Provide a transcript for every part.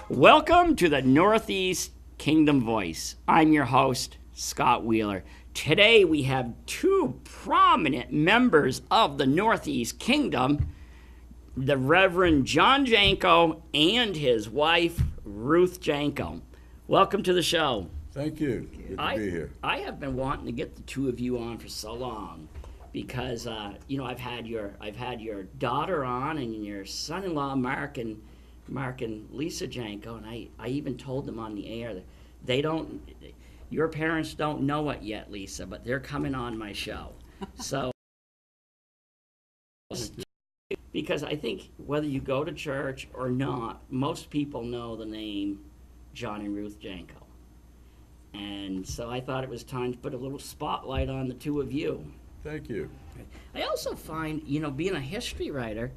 Welcome to the Northeast Kingdom Voice. I'm your host, Scott Wheeler. Today we have two prominent members of the Northeast Kingdom, the Reverend John Genco and his wife, Ruth Genco. Welcome to the show. Thank you. Good to be here. I have been wanting to get the two of you on for so long because I've had your daughter on and your son-in-law Mark and Lisa Genco, and I even told them on the air that your parents don't know it yet, Lisa, but they're coming on my show. So, because I think whether you go to church or not, most people know the name John and Ruth Genco. And so I thought it was time to put a little spotlight on the two of you. Thank you. I also find, being a history writer,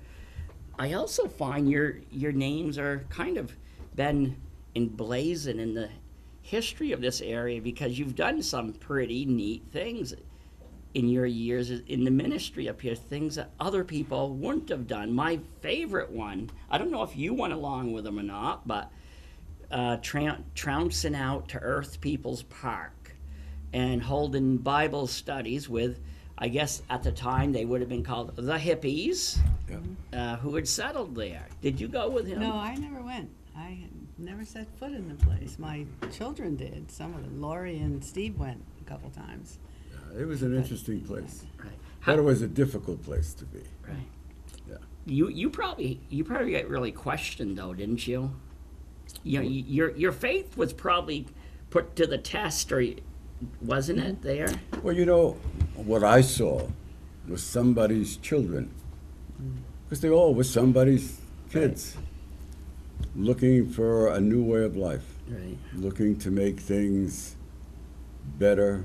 I also find your names are kind of been emblazoned in the history of this area because you've done some pretty neat things in your years in the ministry up here, things that other people wouldn't have done. My favorite one, I don't know if you went along with them or not, but trouncing out to Earth People's Park and holding Bible studies with, I guess at the time they would have been called the hippies, who had settled there. Did you go with him? No, I never went. I had never set foot in the place. My children did. Some of them. Lori and Steve went a couple times. Yeah, it was an interesting place. Right. But it was a difficult place to be. Right. Yeah. You probably got really questioned though, didn't you? Your faith was probably put to the test, or wasn't it there? Well, what I saw was somebody's children, because they all were somebody's kids, looking for a new way of life, looking to make things better.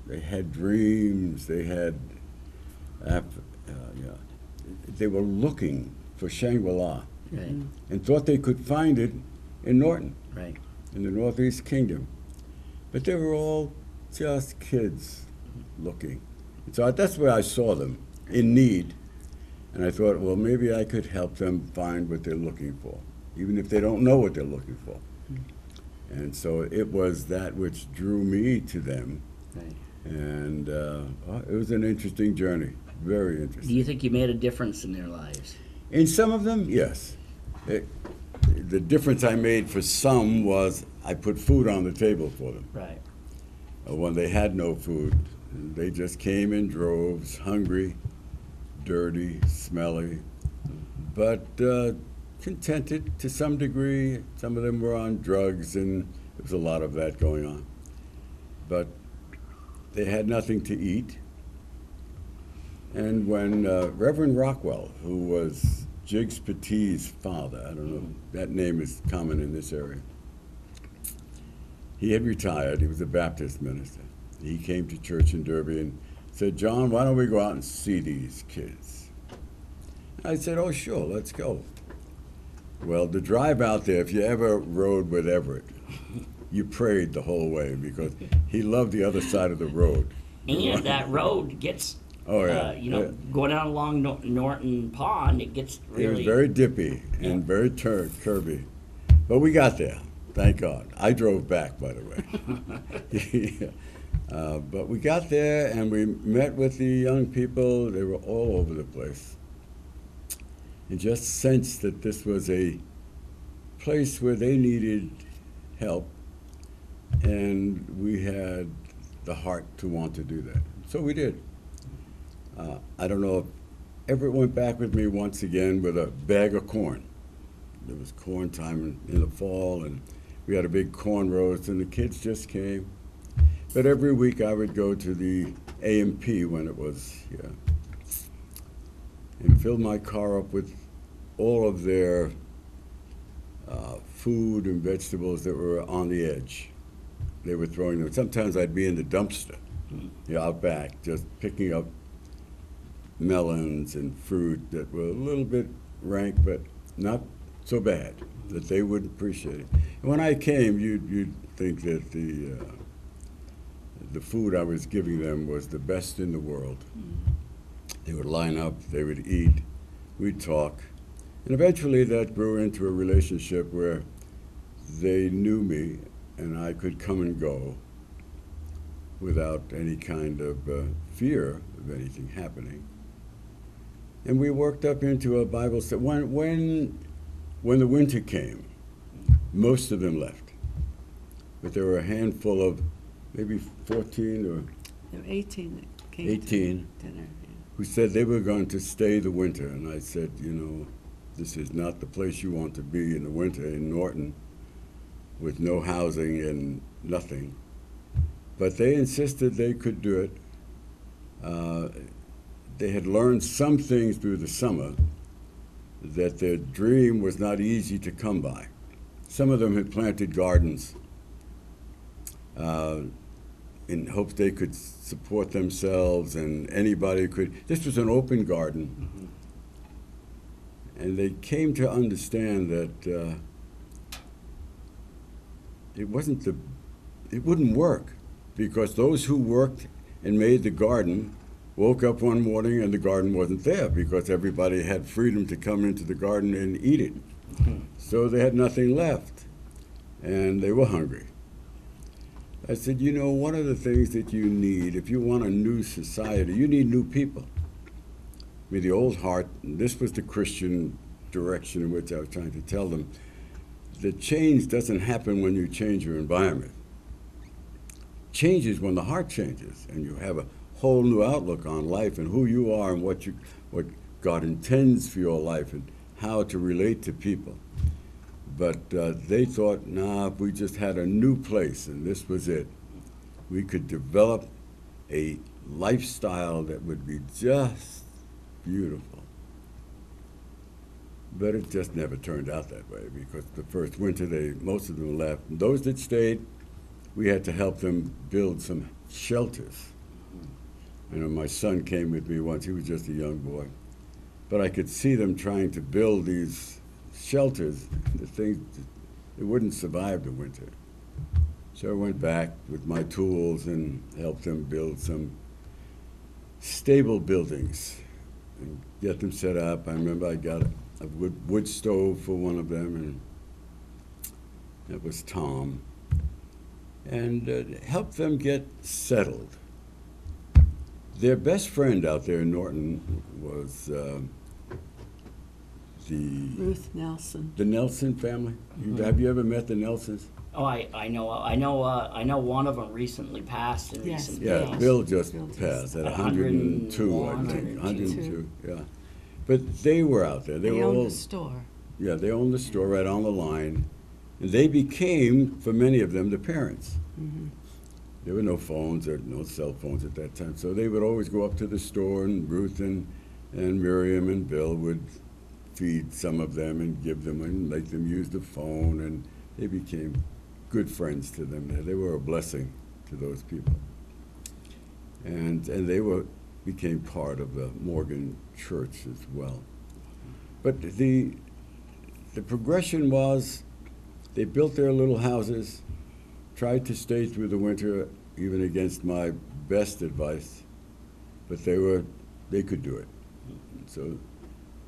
They had dreams. They had, they were looking for Shangri-La, and thought they could find it in Norton, in the Northeast Kingdom. But they were all just kids looking. And so that's where I saw them, in need. And I thought, well, maybe I could help them find what they're looking for, even if they don't know what they're looking for. And so it was that which drew me to them. And it was an interesting journey, very interesting. Do you think you made a difference in their lives? In some of them, yes. The difference I made for some was I put food on the table for them. Right. When they had no food, they just came in droves, hungry, dirty, smelly, but contented to some degree. Some of them were on drugs, and there was a lot of that going on. But they had nothing to eat. And when Reverend Rockwell, who was Jiggs Petit's father, I don't know, that name is common in this area, he had retired. He was a Baptist minister. He came to church in Derby and said, John, why don't we go out and see these kids? I said, oh, sure, let's go. Well, the drive out there, if you ever rode with Everett, you prayed the whole way because he loved the other side of the road. And that road gets, going out along Norton Pond, it gets really... It was very dippy and very curvy. But we got there. Thank God. I drove back, by the way. But we got there and we met with the young people. They were all over the place. And just sensed that this was a place where they needed help. And we had the heart to want to do that. So we did. I don't know if Everett went back with me once again with a bag of corn. There was corn time in the fall, and we had a big corn roast, and the kids just came. But every week I would go to the A&P when it was here and fill my car up with all of their food and vegetables that were on the edge. They were throwing them. Sometimes I'd be in the dumpster, out back, just picking up melons and fruit that were a little bit rank, but not so bad that they wouldn't appreciate it. And when I came, you'd think that the food I was giving them was the best in the world. They would line up, they would eat, we'd talk. And eventually that grew into a relationship where they knew me and I could come and go without any kind of fear of anything happening. And we worked up into a Bible study. When the winter came, most of them left. But there were a handful of maybe 14 or There were 18 that came 18 to dinner. who said they were going to stay the winter. And I said, you know, this is not the place you want to be in the winter in Norton with no housing and nothing. But they insisted they could do it. They had learned some things through the summer that their dream was not easy to come by. Some of them had planted gardens in hopes they could support themselves and anybody could. This was an open garden. And they came to understand that it wouldn't work, because those who worked and made the garden woke up one morning and the garden wasn't there, because everybody had freedom to come into the garden and eat it. So they had nothing left, and they were hungry. I said, you know, one of the things that you need, if you want a new society, you need new people. I mean, the old heart, and this was the Christian direction in which I was trying to tell them, that change doesn't happen when you change your environment. Change is when the heart changes and you have a whole new outlook on life and who you are and what God intends for your life and how to relate to people. But they thought, nah, if we just had a new place and this was it, we could develop a lifestyle that would be just beautiful. But it just never turned out that way, because the first winter most of them left. And those that stayed, we had to help them build some shelters. You know, my son came with me once. He was just a young boy. But I could see them trying to build these shelters. The things, it wouldn't survive the winter. So I went back with my tools and helped them build some stable buildings and get them set up. I remember I got a wood stove for one of them, and that was Tom, and helped them get settled. Their best friend out there in Norton was Ruth Nelson. the Nelson family. Have you ever met the Nelsons? Oh, I know one of them recently passed in Yes. recent Yeah, days. Bill just Bill just- passed at At 102, I 101, think. 102. Yeah. But they were out there. They They were owned all, a store. yeah, they owned the store right on the line. And they became, for many of them, the parents. There were no phones or no cell phones at that time. So they would always go up to the store, and Ruth and Miriam and Bill would feed some of them and give them and make them use the phone. And they became good friends to them. They were a blessing to those people. And they became part of the Morgan Church as well. But the progression was, they built their little houses, tried to stay through the winter, even against my best advice, but they could do it. So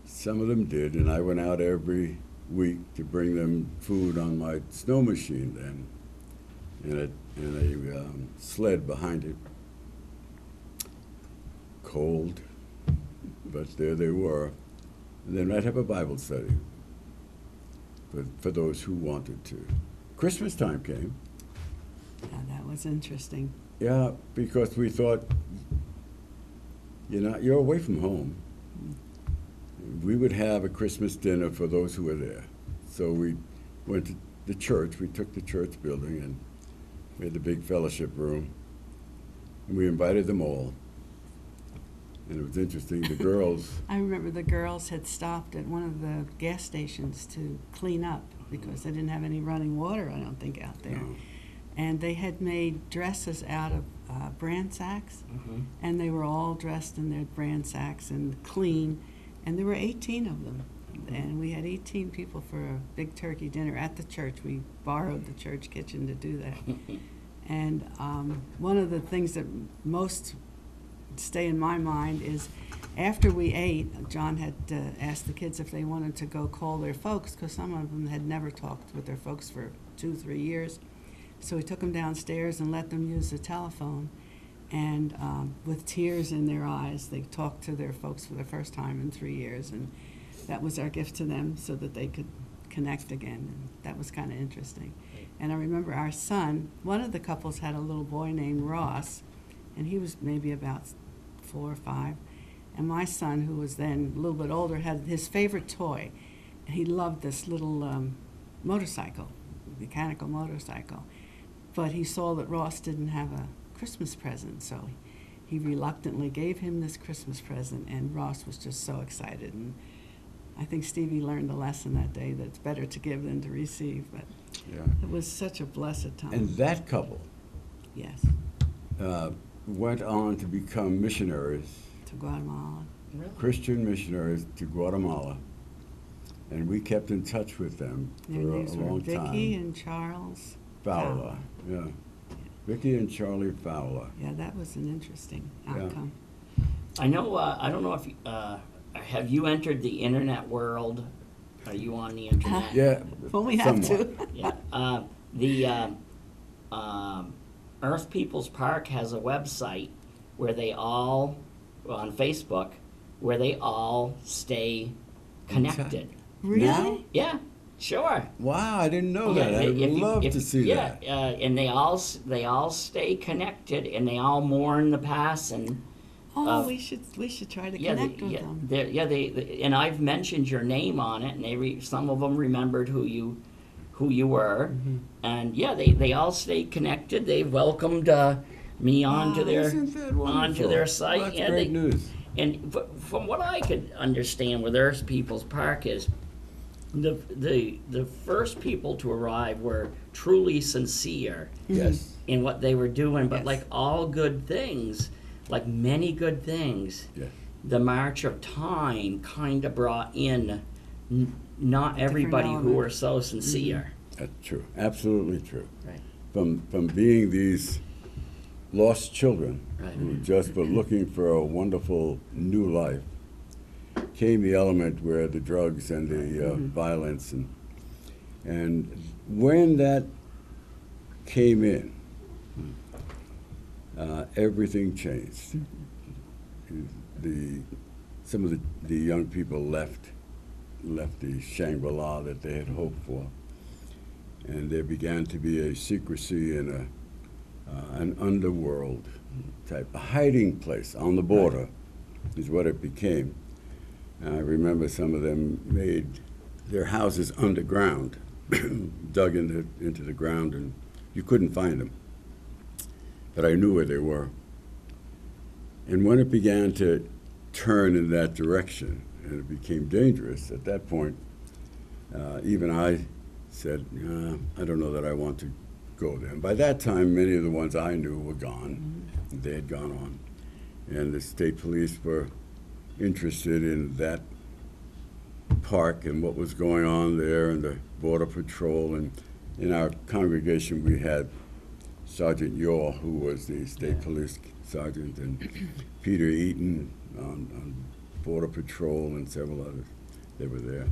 some of them did, and I went out every week to bring them food on my snow machine then, and a sled behind it. Cold, but there they were. And then I'd have a Bible study for those who wanted to. Christmas time came. Yeah, that was interesting. Yeah, because we thought, you're away from home. We would have a Christmas dinner for those who were there. So we went to the church. We took the church building, and we had the big fellowship room. And we invited them all. And it was interesting, the girls, I remember the girls had stopped at one of the gas stations to clean up because they didn't have any running water, I don't think, out there. No. And they had made dresses out of bran sacks, and they were all dressed in their bran sacks and clean, and there were 18 of them. And we had 18 people for a big turkey dinner at the church. We borrowed the church kitchen to do that. And one of the things that most stay in my mind is after we ate, John had asked the kids if they wanted to go call their folks, because some of them had never talked with their folks for 2-3 years. So we took them downstairs and let them use the telephone. And with tears in their eyes, they talked to their folks for the first time in 3 years. And that was our gift to them so that they could connect again. And that was kind of interesting. And I remember our son, one of the couples had a little boy named Ross, and he was maybe about 4 or 5. And my son, who was then a little bit older, had his favorite toy. And he loved this little motorcycle, mechanical motorcycle. But he saw that Ross didn't have a Christmas present, so he reluctantly gave him this Christmas present, and Ross was just so excited. And I think Stevie learned a lesson that day that it's better to give than to receive. But Yeah. it was such a blessed time. And that couple Yes, went on to become missionaries, to Guatemala. Really? Christian missionaries to Guatemala. And we kept in touch with them Their for a names were long Vicky time. and Charles Fowler, yeah. Vicky and Charlie Fowler. Yeah, that was an interesting Yeah. outcome. I know. I don't know if have you entered the internet world? Are you on the internet? Yeah. Well, we have somewhat. to. Yeah. The Earth People's Park has a website where they all, on Facebook, where they all stay connected. Really? Now? Yeah, sure. Wow, I didn't know Yeah, that. I would if you- love if- to see yeah, that. and they all stay connected, and they all mourn the passing. Oh, we should try to Yeah, connect with them. they and I've mentioned your name on it, and some of them remembered who you were, Mm-hmm. and yeah, they all stay connected. They welcomed me onto their Isn't that wonderful? their site. That's Yeah, great news. And from what I could understand with Earth People's Park is the first people to arrive were truly sincere Yes. in what they were doing, but Yes. like all good things, like many good things, Yes. the march of time kind of brought in not everybody who element. were so sincere. That's true. Absolutely true. Right. From being these lost children Right. who just were looking for a wonderful new life came the element where the drugs and the violence and when that came in, everything changed. Some of the young people left the Shangri-La that they had hoped for, and there began to be a secrecy and an underworld type, a hiding place on the border is what it became. And I remember some of them made their houses underground, dug into the ground, and you couldn't find them. But I knew where they were. And when it began to turn in that direction, and it became dangerous, at that point, even I said, I don't know that I want to go there. And by that time, many of the ones I knew were gone. They had gone on. And the state police were interested in that park and what was going on there, and the Border Patrol. And in our congregation, we had Sergeant Yore, who was the state police sergeant, and Peter Eaton on Border Patrol, and several others. They were there.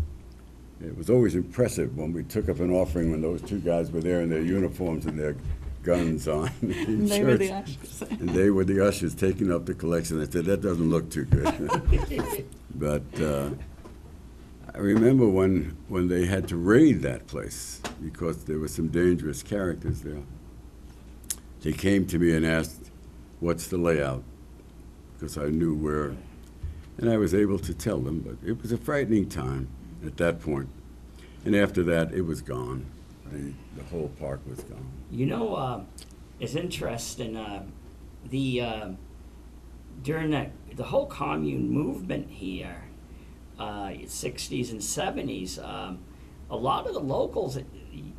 It was always impressive when we took up an offering when those two guys were there in their uniforms and their guns on in And they church. were the ushers. And they were the ushers taking up the collection. I said, that doesn't look too good. But I remember when they had to raid that place because there were some dangerous characters there. They came to me and asked, what's the layout? Because I knew where. And I was able to tell them, but it was a frightening time at that point. And after that, it was gone. The whole park was gone. You know, it's interesting. During the whole commune movement here, 60s and 70s, a lot of the locals,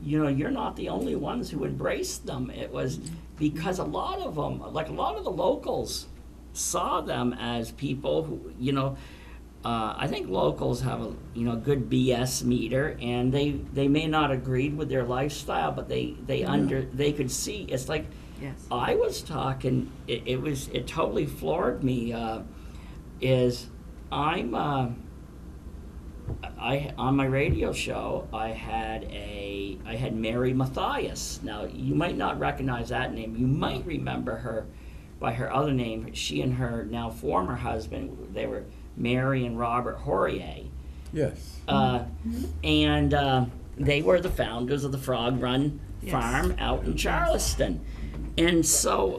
you know, you're not the only ones who embraced them. It was because a lot of them, like a lot of the locals, saw them as people who, you know, I think locals have a good BS meter, and they may not agreed with their lifestyle, but they could see. It's like Yes. I was talking. It totally floored me. Is I'm I on my radio show I had Mary Mathias. Now you might not recognize that name. You might remember her by her other name. She and her now former husband, they were Mary and Robert Hourier. Yes. And they were the founders of the Frog Run Yes. Farm out in Charleston. And so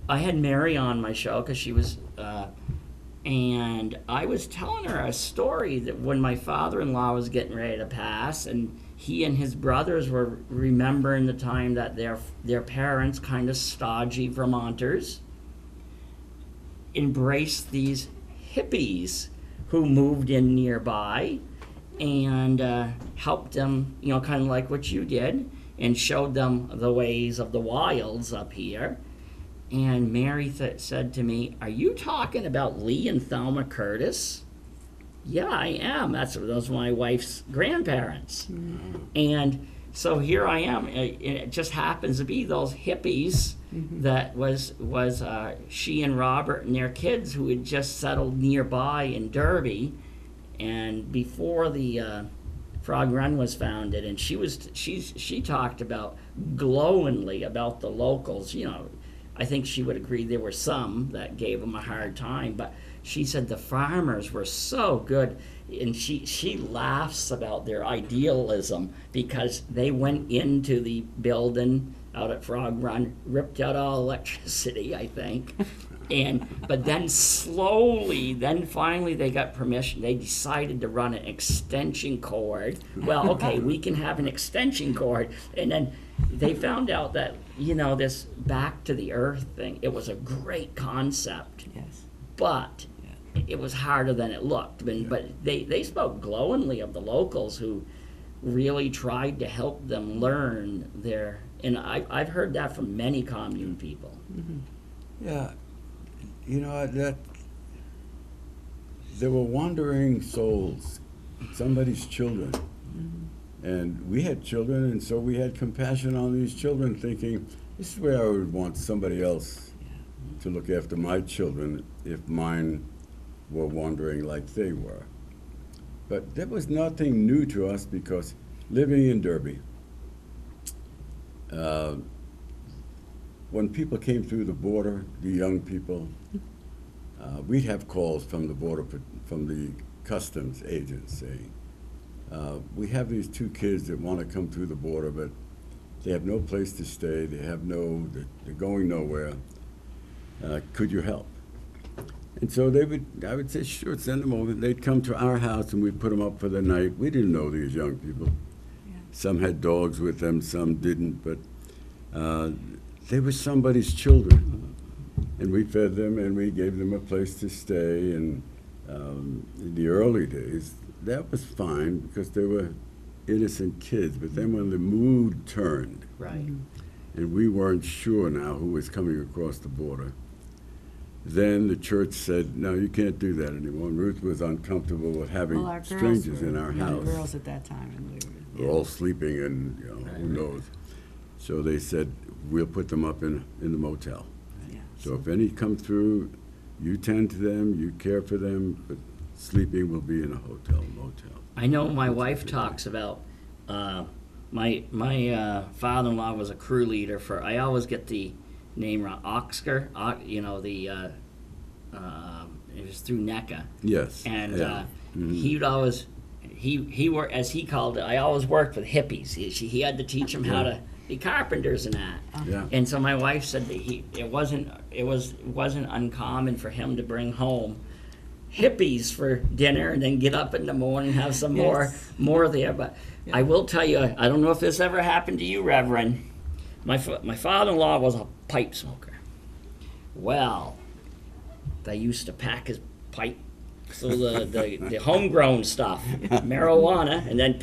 I had Mary on my show because she was, and I was telling her a story that when my father-in-law was getting ready to pass, and he and his brothers were remembering the time that their parents, kind of stodgy Vermonters, embraced these hippies who moved in nearby and helped them, kind of like what you did, and showed them the ways of the wilds up here. And Mary said to me, "Are you talking about Lee and Thelma Curtis?" "Yeah, I am. Those were my wife's grandparents." And so here I am. It just happens to be those hippies that was she and Robert and their kids who had just settled nearby in Derby, and before the Frog Run was founded, and she talked about glowingly about the locals. I think she would agree there were some that gave them a hard time, but she said the farmers were so good, and she laughs about their idealism because they went into the building out at Frog Run, ripped out all electricity, I think, but then finally they got permission. They decided to run an extension cord. Well, okay, we can have an extension cord, and then they found out that this back to the earth thing, it was a great concept. Yes. But it was harder than it looked. But they spoke glowingly of the locals who really tried to help them learn and I've heard that from many commune people. Yeah, that they were wandering souls, somebody's children. And we had children, and so we had compassion on these children, thinking, this is where I would want somebody else to look after my children if mine were wandering like they were. But there was nothing new to us because living in Derby, when people came through the border, the young people, we'd have calls from the border, from the customs agents saying, we have these two kids that want to come through the border, but they have no place to stay. They're going nowhere. Could you help? And so I would say, sure, send them over. They'd come to our house and we'd put them up for the night. We didn't know these young people. Yeah. Some had dogs with them, some didn't, but they were somebody's children. And we fed them and we gave them a place to stay. And in the early days, that was fine because they were innocent kids. But then when the mood turned, Right. and we weren't sure now who was coming across the border, then the church said, no, you can't do that anymore. And Ruth was uncomfortable with having Well, our girls strangers were in our young house. girls at that time, and We're all sleeping, and who knows. So they said, we'll put them up in the motel. Yeah. So if any come through, you tend to them, you care for them, but sleeping will be in a hotel, motel. I know my wife talks about my father-in-law was a crew leader for. I always get the name wrong. Oxker, it was through NEK. Yes. And yeah. he would always he worked, as he called it. I always worked with hippies. He had to teach them how to be carpenters and that. Yeah. And so my wife said that it wasn't uncommon for him to bring home hippies for dinner and then get up in the morning and have some Yes. more there. But I will tell you, I don't know if this ever happened to you, Reverend. My father-in-law was a pipe smoker. Well, they used to pack his pipe, so the homegrown stuff, marijuana, and then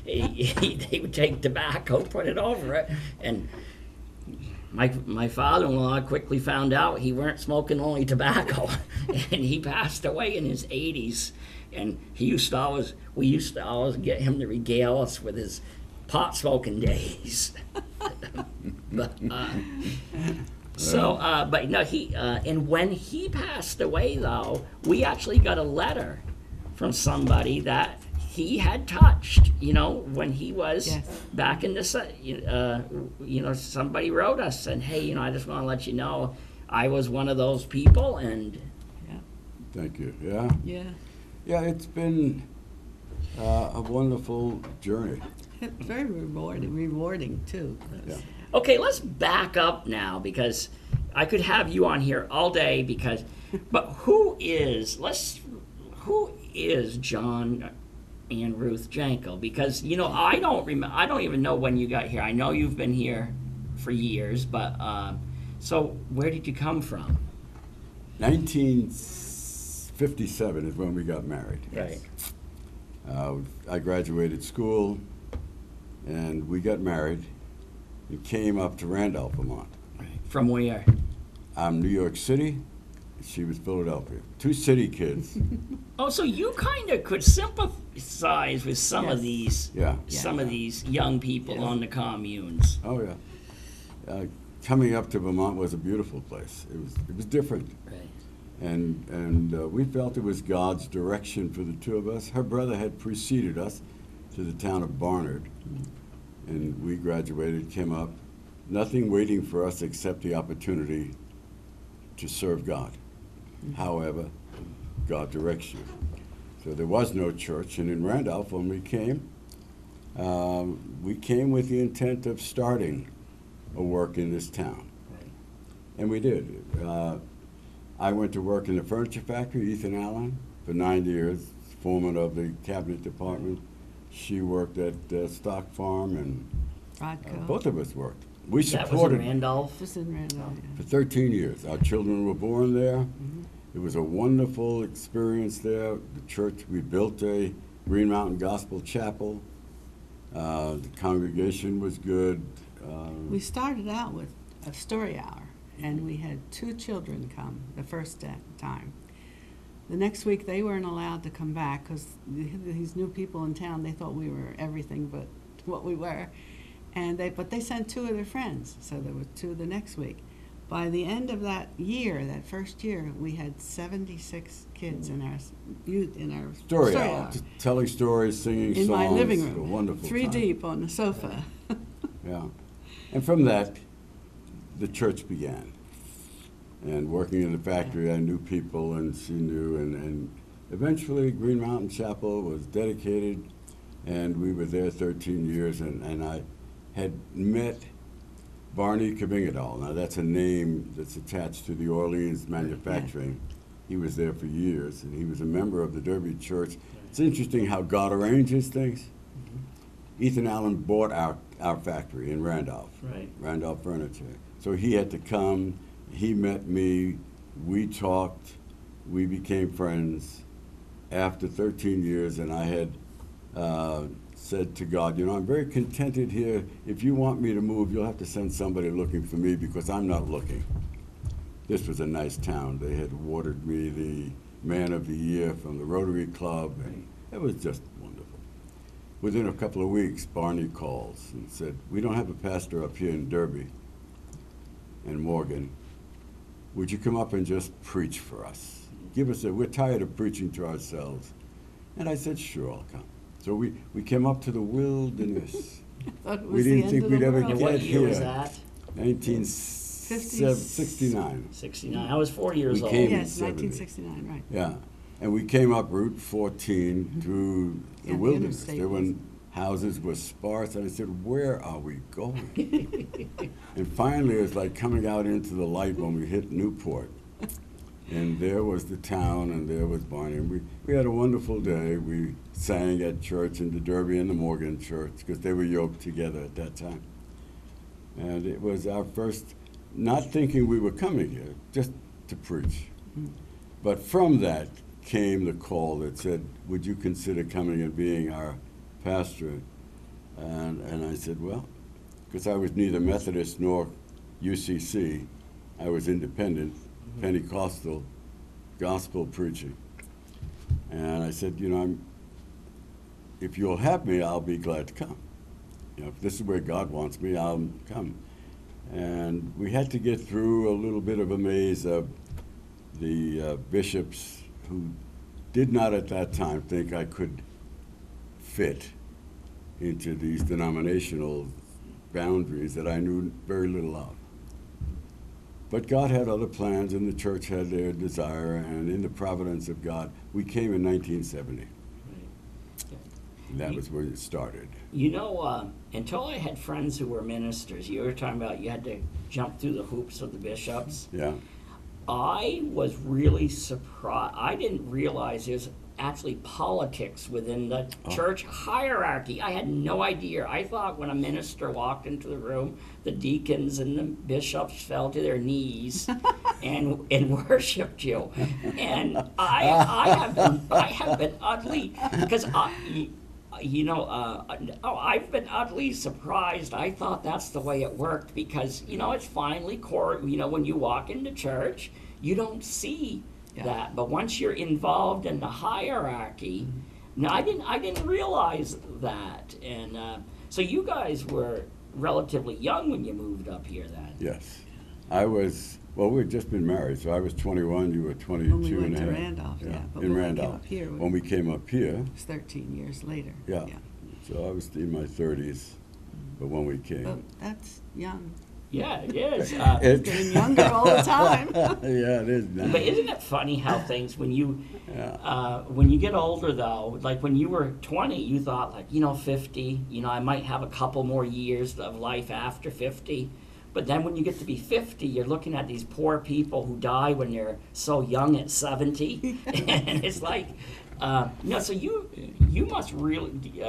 they would take tobacco, put it over it, and my father-in-law quickly found out he weren't smoking only tobacco, and he passed away in his 80s. And we used to always get him to regale us with his pot smoking days. but no, and when he passed away, though, we actually got a letter from somebody that he had touched, when he was back in the, somebody wrote us and, hey, I just want to let you know I was one of those people, and Thank you. Yeah. Yeah. Yeah, it's been a wonderful journey. It's very rewarding too. Yeah. Okay, let's back up now, because I could have you on here all day, but who is John and Ruth Genco? Because I don't even know when you got here. I know you've been here for years, but so where did you come from? 1957 is when we got married. Right. I graduated school, and we got married and came up to Randolph, Vermont. Right. From where? I'm New York City. She was Philadelphia. Two city kids. Oh, so you kind of could sympathize with some of these, Yeah. some of these young people on the communes. Oh yeah. Coming up to Vermont was a beautiful place. It was different, Right. and we felt it was God's direction for the two of us. Her brother had preceded us to the town of Barnard, and we graduated, came up, nothing waiting for us except the opportunity to serve God. However, God directs you. So there was no church, and in Randolph, when we came with the intent of starting a work in this town. Right. And we did. I went to work in the furniture factory, Ethan Allen, for 9 years, foreman of the cabinet department. She worked at Stock Farm, and Rodco. both of us worked. We That was in supported Randolph. Just in Randolph. for 13 years. Our children were born there. It was a wonderful experience there. The church, we built a Green Mountain Gospel Chapel. The congregation was good. We started out with a story hour, and we had 2 children come the first time. The next week, they weren't allowed to come back because these new people in town, they thought we were everything but what we were. But they sent 2 of their friends, so there were 2 the next week. By the end of that year, that first year, we had 76 kids in our youth in our Story hour, just telling stories, singing in songs. my living A room, wonderful 3 time. deep on the sofa. Yeah. And from that, the church began. And working in the factory, I knew people, and she knew, and eventually Green Mountain Chapel was dedicated, and we were there 13 years, and I had met Barney Kabingadal. Now that's a name that's attached to the Orleans manufacturing. He was there for years, and he was a member of the Derby Church. It's interesting how God arranges things. Ethan Allen bought our factory in Randolph, Right. Randolph Furniture. So he had to come, he met me, we talked, we became friends after 13 years, and I had said to God, I'm very contented here. If you want me to move, you'll have to send somebody looking for me because I'm not looking. This was a nice town. They had awarded me the Man of the Year from the Rotary Club, and it was just wonderful. Within a couple of weeks, Barney calls and said, we don't have a pastor up here in Derby and Morgan. Would you come up and just preach for us? We're tired of preaching to ourselves. And I said, sure, I'll come. So we came up to the wilderness. Thought it was We the didn't end think of we'd the ever world. And get what year was here. that? 1969. 69. I was 4 years We old. came- Yes, 70. 1969, right. Yeah. And we came up Route 14 through Yeah, the the wilderness. interstate There was- were houses were sparse, and I said, where are we going? And finally, it was like coming out into the light when we hit Newport. And there was the town, and there was Barney. And we had a wonderful day. We sang at church in the Derby and the Morgan church, because they were yoked together at that time. And it was our first, not thinking we were coming here, just to preach. But from that came the call that said, would you consider coming and being our pastor? And I said, well, because I was neither Methodist nor UCC. I was independent, Pentecostal, gospel preaching. And I said, if you'll have me, I'll be glad to come. If this is where God wants me, I'll come. And we had to get through a little bit of a maze of the bishops who did not at that time think I could fit into these denominational boundaries that I knew very little of. But God had other plans, and the church had their desire, and in the providence of God, we came in 1970. And that was where it started. Until I had friends who were ministers, you were talking about you had to jump through the hoops of the bishops. Yeah. I was really surprised. I didn't realize there's actually politics within the church hierarchy. I had no idea. I thought when a minister walked into the room, the deacons and the bishops fell to their knees and worshipped you. And I have been utterly, because I've been utterly surprised. I thought that's the way it worked because, it's finally core. When you walk into church, you don't see that. But once you're involved in the hierarchy, no, I didn't realize that. And so you guys were relatively young when you moved up here then. Yes. I was, we'd just been married, so I was 21, you were 22 When we went and a to half. Randolph, yeah. But in when Randolph. we came up here, When we came up here, it was 13 years later. yeah. So I was in my 30s, but when we came. But that's young. Yeah, it is. It's getting younger all the time. Yeah, it is now. But isn't it funny how things, when you get older though, like when you were 20, you thought 50, I might have a couple more years of life after 50. But then when you get to be 50, you're looking at these poor people who die when they're so young at 70. And it's like, so you must really,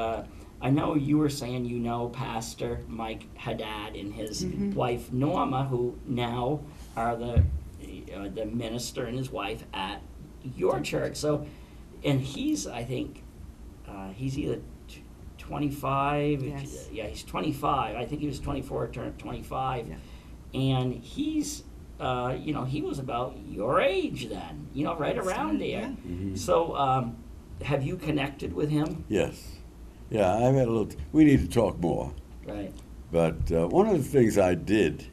I know you were saying Pastor Mike Haddad and his wife Norma, who now are the minister and his wife at your church. So, and he's, I think, he's either 25. Yes. Yeah, he's 25. I think he was 24, turned 25. Yeah. And he's, he was about your age then, right around there. Yeah. Mm-hmm. So, have you connected with him? Yes. Yeah, I've had a little, we need to talk more. Right. But one of the things I did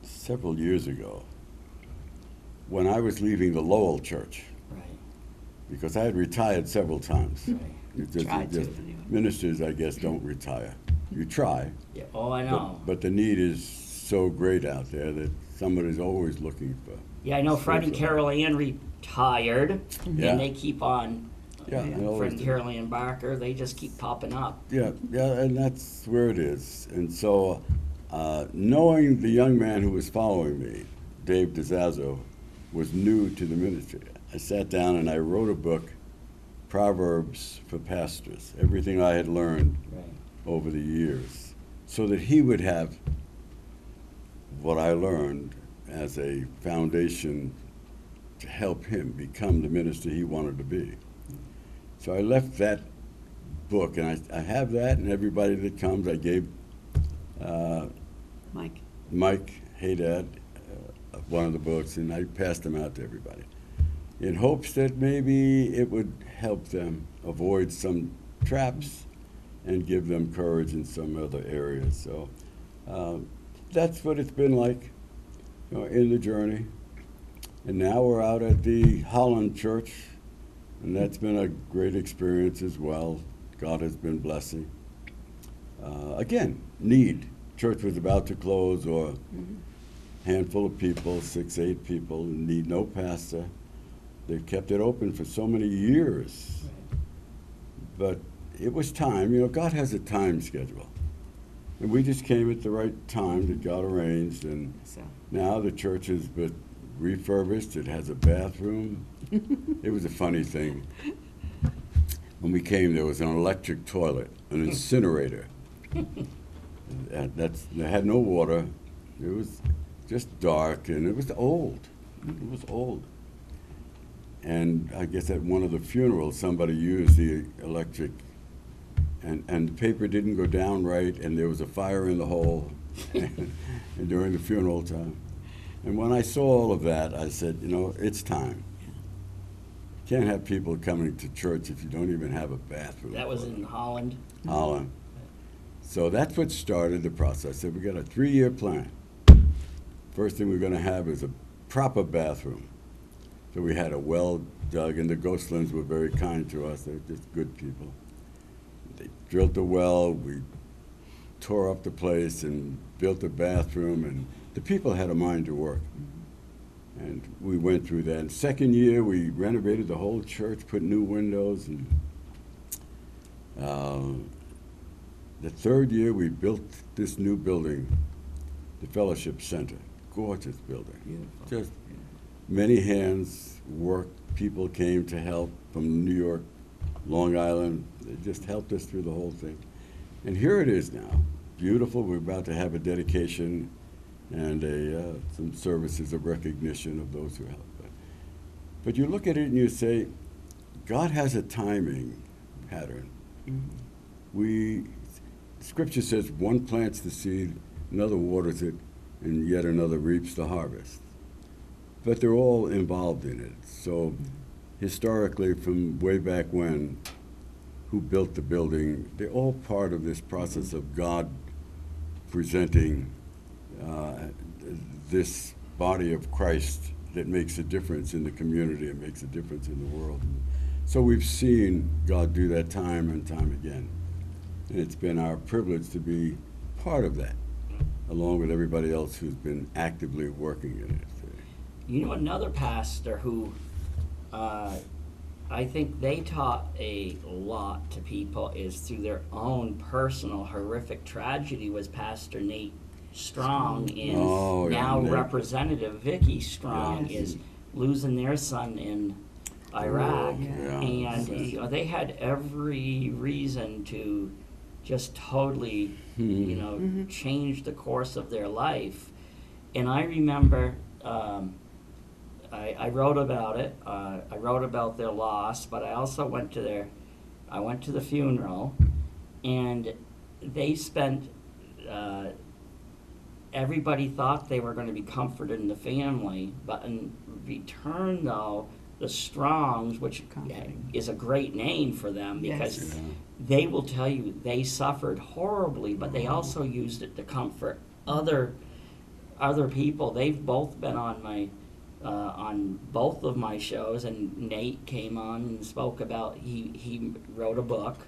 several years ago, when I was leaving the Lowell Church, Right. because I had retired several times. Right. Tried to, anyway. Ministers, I guess, don't retire. You try, Yeah. Oh, I know. but the need is so great out there that somebody's always looking for. Yeah, I know Fred and Carol Ann retired, Yeah. and they keep on. Yeah, Yeah. they always Fred and do. Carol Ann Barker, they just keep popping up. Yeah, and that's where it is. And so, knowing the young man who was following me, Dave DeZazzo, was new to the ministry, I sat down and I wrote a book, Proverbs for Pastors, everything I had learned Right. over the years, so that he would have what I learned as a foundation to help him become the minister he wanted to be. So I left that book, and I have that, and everybody that comes, I gave Mike. Haydad one of the books, and I passed them out to everybody in hopes that maybe it would help them avoid some traps and give them courage in some other areas. So that's what it's been like, in the journey. And now we're out at the Holland Church, and that's been a great experience as well. God has been blessing. Again, need. Church was about to close, or handful of people, 6, 8 people, need no pastor. They've kept it open for so many years. But it was time. God has a time schedule. And we just came at the right time that God arranged, and So, now the church has been refurbished. It has a bathroom. It was a funny thing. When we came, there was an electric toilet, an incinerator. They had no water. It was just dark, and it was old. It was old. And I guess at one of the funerals, somebody used the electric and the paper didn't go down right, and there was a fire in the hole and during the funeral time. And when I saw all of that, I said, you know, it's time. You can't have people coming to church if you don't even have a bathroom. That was in Holland. Holland. So that's what started the process. I said, we got a 3-year plan. First thing we're going to have is a proper bathroom. So we had a well dug, and the Ghostlands were very kind to us. They're just good people. They drilled the well, we tore up the place and built a bathroom, and the people had a mind to work. And we went through that. And second year, we renovated the whole church, put new windows, and the third year, we built this new building, the Fellowship Center. Gorgeous building. Beautiful. Just many hands worked. People came to help from New York, Long Island. They just helped us through the whole thing. And here it is now. Beautiful. We're about to have a dedication and some services of recognition of those who helped. But you look at it and you say, God has a timing pattern. Scripture says one plants the seed, another waters it, and yet another reaps the harvest. But they're all involved in it. So historically, from way back when, who built the building, they're all part of this process of God presenting this body of Christ that makes a difference in the community and makes a difference in the world. So we've seen God do that time and time again. And it's been our privilege to be part of that, along with everybody else who's been actively working in it. You know, another pastor who I think they taught a lot to people is through their own personal horrific tragedy was Pastor Nate Strong and now Nate. Representative Vicky Strong Yes. is losing their son in Iraq. Yeah. And you know, they had every reason to just totally, you know, change the course of their life. And I remember I wrote about it. I wrote about their loss, but I also went to the funeral, and they spent. Everybody thought they were going to be comforted in the family, but in return, though, the Strongs, which Comforting. is a great name for them because Yes. they will tell you they suffered horribly, but they also used it to comfort other people. They've both been on both of my shows, and Nate came on and spoke about he wrote a book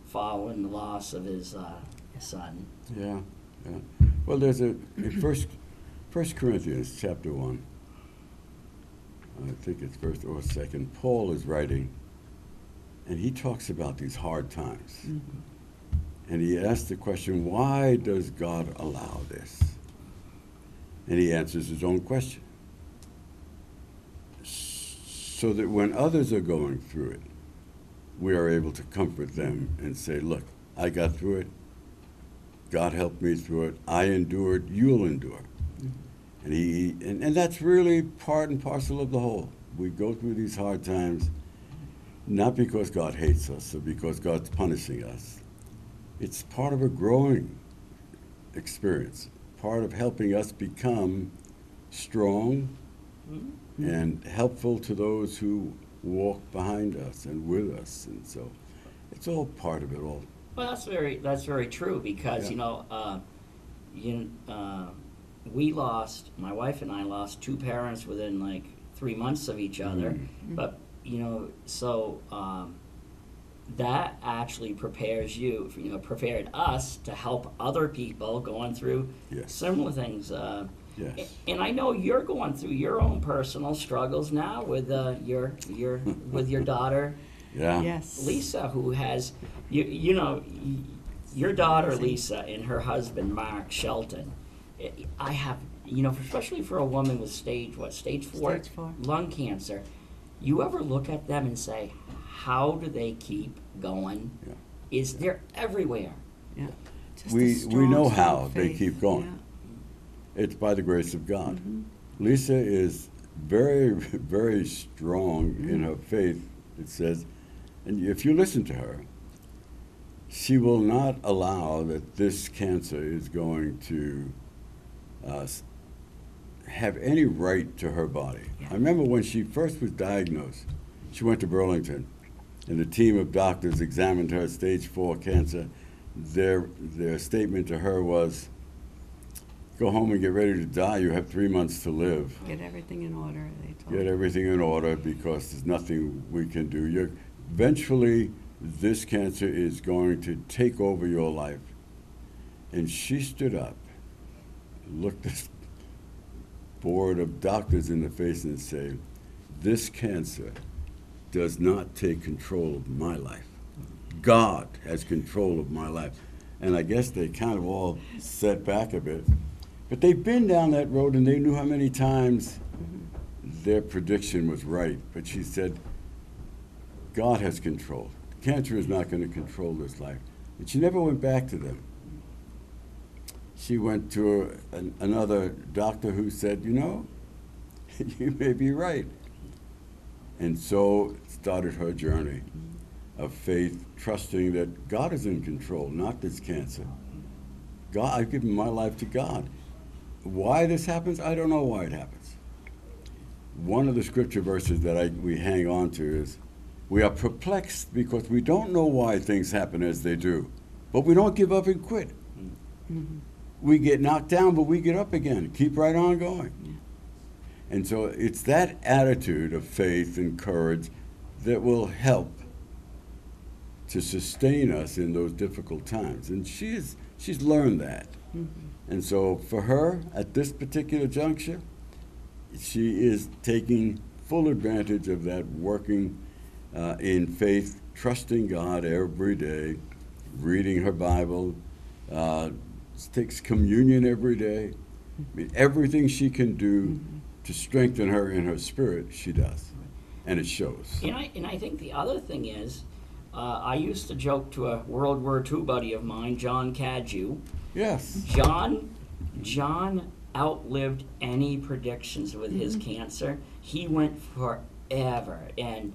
following the loss of his son. Yeah, yeah. Well, there's in First Corinthians chapter 1. I think it's first or second. Paul is writing, and he talks about these hard times. And he asks the question, why does God allow this? And he answers his own question. So that when others are going through it, we are able to comfort them and say, look, I got through it. God helped me through it. I endured, you'll endure. And that's really part and parcel of the whole. We go through these hard times, not because God hates us or because God's punishing us. It's part of a growing experience, part of helping us become strong and helpful to those who walk behind us and with us. And so it's all part of it all. Well, that's very true because Yeah. we lost, my wife and I lost two parents within like 3 months of each other, but so that actually prepares prepared us to help other people going through Yes. similar things. Yes. And I know you're going through your own personal struggles now with your daughter. Yeah. Yes. Lisa, who has, your daughter Lisa and her husband Mark Shelton. I have, especially for a woman with stage 4 Stage 4. lung cancer. You ever look at them and say, how do they keep going? Yeah. They're everywhere. Yeah. Just a We strong, know strong how they faith. keep going. It's by the grace of God. Lisa is very, very strong in her faith, it says. And if you listen to her, she will not allow that this cancer is going to have any right to her body. Yeah. I remember when she first was diagnosed, she went to Burlington, and the team of doctors examined her stage 4 cancer. Their statement to her was, go home and get ready to die. You have 3 months to live. Get everything in order, they told Get her. everything in order because there's nothing we can do. Eventually, this cancer is going to take over your life. And she stood up, looked this board of doctors in the face and said, this cancer does not take control of my life. God has control of my life. And I guess they kind of all set back a bit. But they've been down that road and they knew how many times their prediction was right. But she said, God has control. Cancer is not going to control this life. And she never went back to them. She went to another doctor who said, you know, you may be right. And so started her journey of faith, trusting that God is in control, not this cancer. God, I've given my life to God. Why this happens, I don't know why it happens. One of the scripture verses that we hang on to is, we are perplexed because we don't know why things happen as they do, but we don't give up and quit. Mm-hmm. We get knocked down, but we get up again, keep right on going. Yeah. And so it's that attitude of faith and courage that will help to sustain us in those difficult times. And she's learned that. Mm-hmm. And so for her, at this particular juncture, she is taking full advantage of that, working in faith, trusting God every day, reading her Bible, takes communion every day. I mean, everything she can do to strengthen her in her spirit, she does. And it shows. And I think the other thing is, I used to joke to a World War II buddy of mine, John Cadju. Yes. John outlived any predictions with his cancer. He went forever. And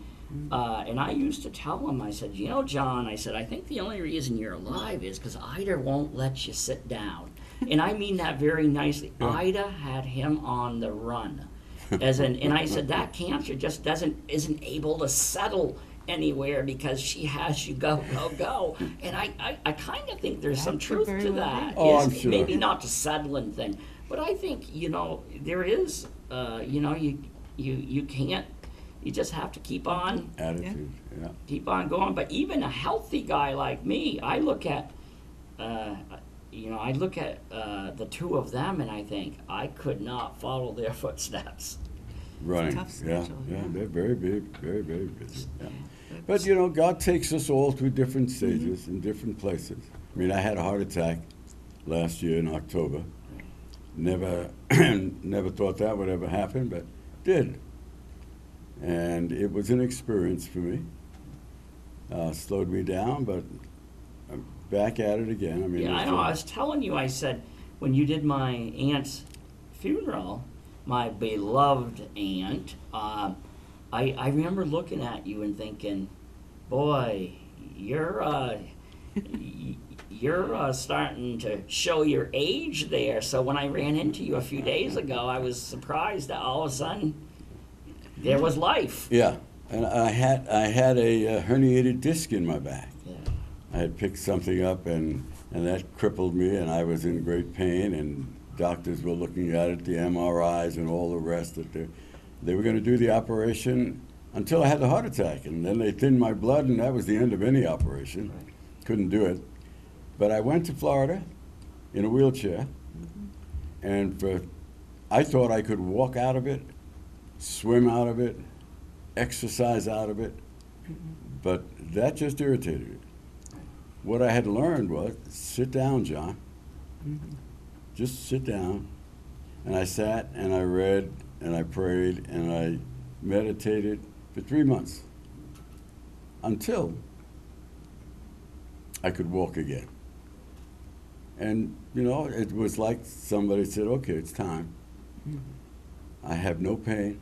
I used to tell him, I said, you know, John, I said, I think the only reason you're alive is because Ida won't let you sit down. And I mean that very nicely. Yeah. Ida had him on the run. And I said, that cancer just isn't able to settle anywhere because she has you go. And I kind of think there's some That could truth very to well that. be. Oh, Yes, I'm sure. Maybe not the settling thing, but I think, there is, you can't, you just have to keep on Attitude, yeah. keep on going. But even a healthy guy like me, I look at, the two of them, and I think I could not follow their footsteps. Running. tough schedule, yeah. They're very big, very, very busy. Yeah. But God takes us all through different stages in different places. I mean, I had a heart attack last year in October. Never thought that would ever happen, but did. And it was an experience for me. Slowed me down, but I'm back at it again. I mean, Yeah, I know. I was telling you, I said, when you did my aunt's funeral, my beloved aunt, I remember looking at you and thinking, boy, you're starting to show your age there. So when I ran into you a few days ago, I was surprised that all of a sudden there was life. Yeah, and I had a herniated disc in my back. Yeah. I had picked something up, and that crippled me, and I was in great pain, and doctors were looking at it, the MRIs and all the rest, that they were going to do the operation until I had the heart attack, and then they thinned my blood, and that was the end of any operation. Right. Couldn't do it. But I went to Florida in a wheelchair, and I thought I could walk out of it, swim out of it, exercise out of it, but that just irritated me. What I had learned was, sit down, John. Just sit down. And I sat and I read and I prayed and I meditated for 3 months until I could walk again. And, it was like somebody said, okay, it's time. I have no pain.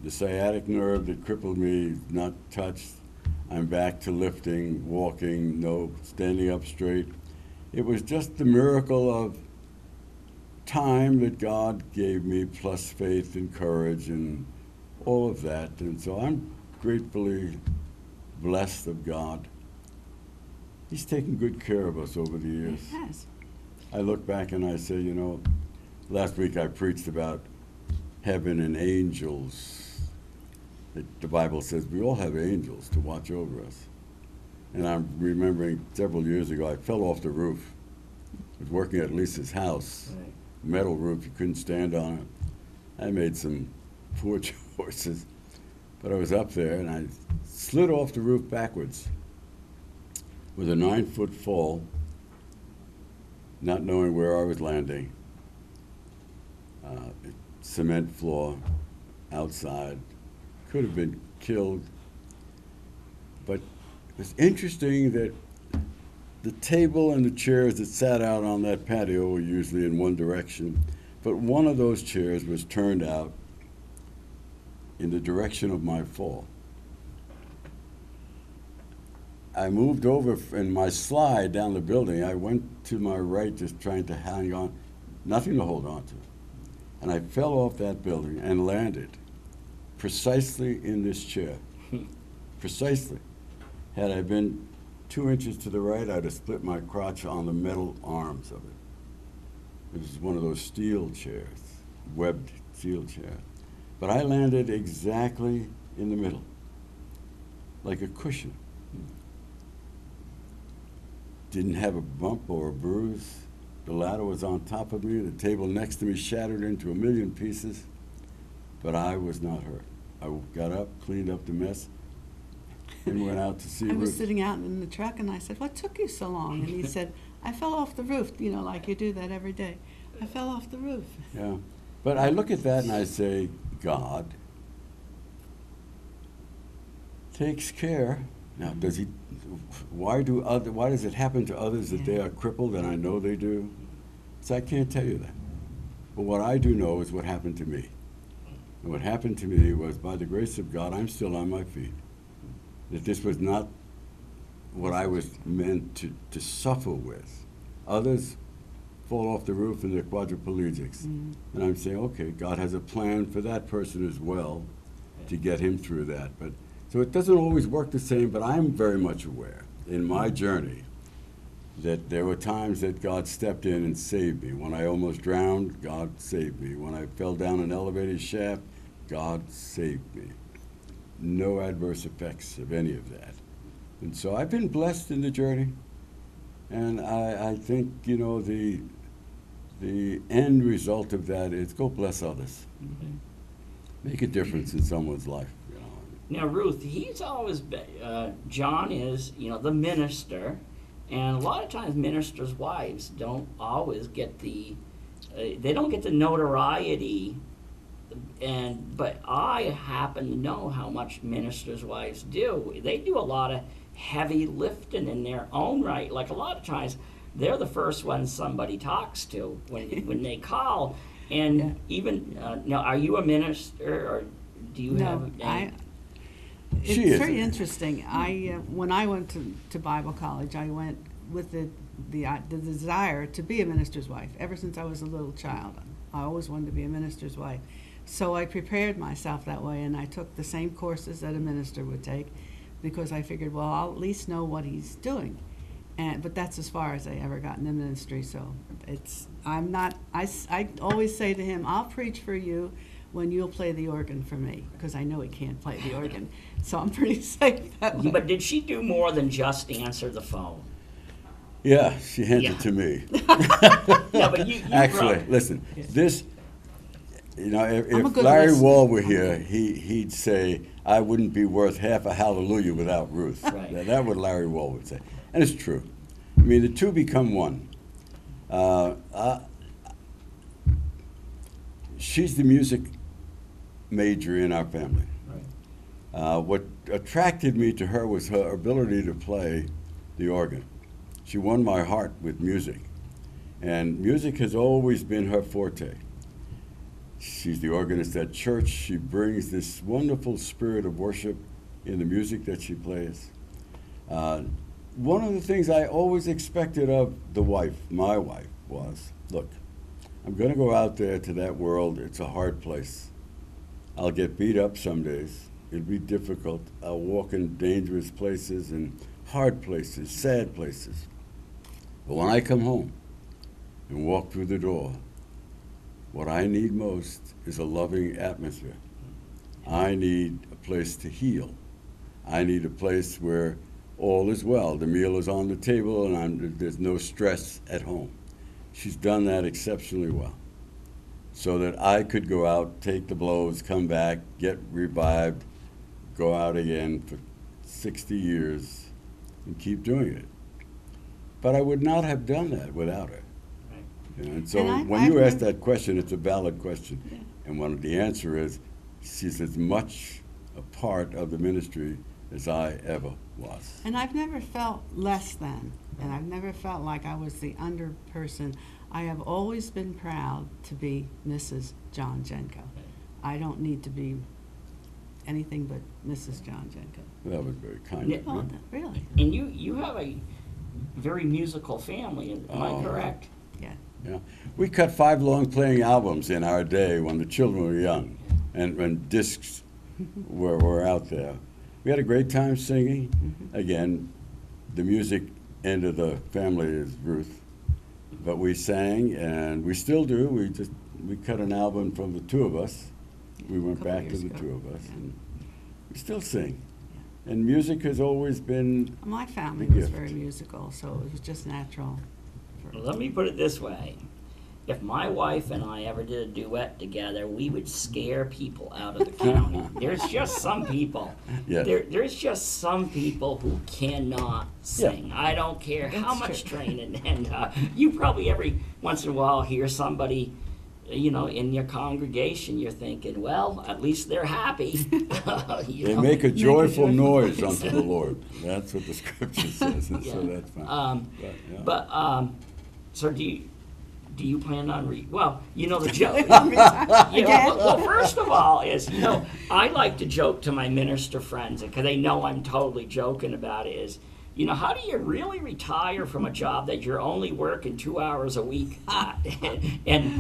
The sciatic nerve that crippled me is not touched. I'm back to lifting, walking, no standing up straight. It was just the miracle of time that God gave me, plus faith and courage and all of that. And so I'm gratefully blessed of God. He's taken good care of us over the years. Yes. I look back and I say, you know, last week I preached about heaven and angels. The Bible says we all have angels to watch over us. And I'm remembering several years ago, I fell off the roof. I was working at Lisa's house, Right. metal roof, you couldn't stand on it. I made some poor choices, but I was up there and I slid off the roof backwards with a 9-foot fall, not knowing where I was landing. Cement floor outside. Could have been killed. But it was interesting that the table and the chairs that sat out on that patio were usually in one direction, but one of those chairs was turned out in the direction of my fall. I moved over in my slide down the building. I went to my right just trying to hang on, nothing to hold on to. And I fell off that building and landed precisely in this chair. Precisely. Had I been 2 inches to the right, I'd have split my crotch on the metal arms of it. It was one of those steel chairs, webbed steel chairs. But I landed exactly in the middle, like a cushion. Didn't have a bump or a bruise. The ladder was on top of me. The table next to me shattered into a million pieces, but I was not hurt. I got up, cleaned up the mess, and went out to see I was Ruth. sitting out in the truck and I said, "What took you so long?" And he said, "I fell off the roof, you know, like you do that every day. I fell off the roof." Yeah, but I look at that and I say, God takes care. Now, does he? Why does it happen to others that they are crippled, and I know they do? So I can't tell you that. But what I do know is what happened to me. And what happened to me was, by the grace of God, I'm still on my feet. That this was not what I was meant to suffer with. Others fall off the roof and they're quadriplegics. And I'm saying, okay, God has a plan for that person as well to get him through that. But so it doesn't always work the same, but I'm very much aware in my journey that there were times that God stepped in and saved me. When I almost drowned, God saved me. When I fell down an elevator shaft, God saved me. No adverse effects of any of that. And so I've been blessed in the journey. And I think, you know, the end result of that is go bless others. Make a difference in someone's life. You know. Now, Ruth, he's always been, John is, you know, the minister, and a lot of times ministers' wives don't always get they don't get the notoriety, but I happen to know how much ministers' wives do. They do a lot of heavy lifting in their own right. Like a lot of times, they're the first ones somebody talks to when they call. And even now, are you a minister, or do you have? It's She is. very interesting. When I went to Bible college, I went with the desire to be a minister's wife. Ever since I was a little child, I always wanted to be a minister's wife. So I prepared myself that way, and I took the same courses that a minister would take, because I figured, well, I'll at least know what he's doing. But that's as far as I ever got in the ministry. So I'm not. I always say to him, I'll preach for you when you'll play the organ for me, because I know he can't play the organ. So I'm pretty safe that way. But did she do more than just answer the phone? Yeah, she handed it to me. Yeah, but you Actually, brought- listen, this, you know, I'm a if good Larry listener. Wall were here, he'd say, I wouldn't be worth half a hallelujah without Ruth. Right. That's what Larry Wall would say. And it's true. I mean, the two become one. She's the music major in our family. Right. What attracted me to her was her ability to play the organ. She won my heart with music, and music has always been her forte. She's the organist at church. She brings this wonderful spirit of worship in the music that she plays. One of the things I always expected of my wife, was, look, I'm going to go out there to that world. It's a hard place. I'll get beat up some days. It'll be difficult. I'll walk in dangerous places and hard places, sad places. But when I come home and walk through the door, what I need most is a loving atmosphere. I need a place to heal. I need a place where all is well. The meal is on the table and there's no stress at home. She's done that exceptionally well, so that I could go out, take the blows, come back, get revived, go out again for 60 years and keep doing it. But I would not have done that without her. Right. You know, and so And when I've you ask never- that question, it's a valid question. Yeah. And one of the answer is, she's as much a part of the ministry as I ever was. And I've never felt less than, and I've never felt like I was the under person. I have always been proud to be Mrs. John Genco. I don't need to be anything but Mrs. John Genco. That was very kind Yeah. of Oh, you. really? And you have a very musical family, am I Oh. correct? Yeah. Yeah. We cut 5 long-playing albums in our day when the children were young, and when discs were out there. We had a great time singing. Again, the music end of the family is Ruth, but we sang, and we still do. We cut an album from the two of us. We went Couple back to years the ago. two of us, Yeah. and we still sing. And music has always been My family The was gift. very musical, so it was just natural. Let me put it this way. If my wife and I ever did a duet together, we would scare people out of the county. There's just some people. Yes. There's just some people who cannot sing. I don't care how That's much true. training. And you probably every once in a while hear somebody, in your congregation, you're thinking, well, at least they're happy. You They know? make a joyful noise noise. unto the Lord. That's what the scripture says, and so Yeah. that's fine. Yeah. But so do you plan on well, the joke. Well, first of all is, I like to joke to my minister friends, because they know I'm totally joking about it, is, how do you really retire from a job that you're only working 2 hours a week at?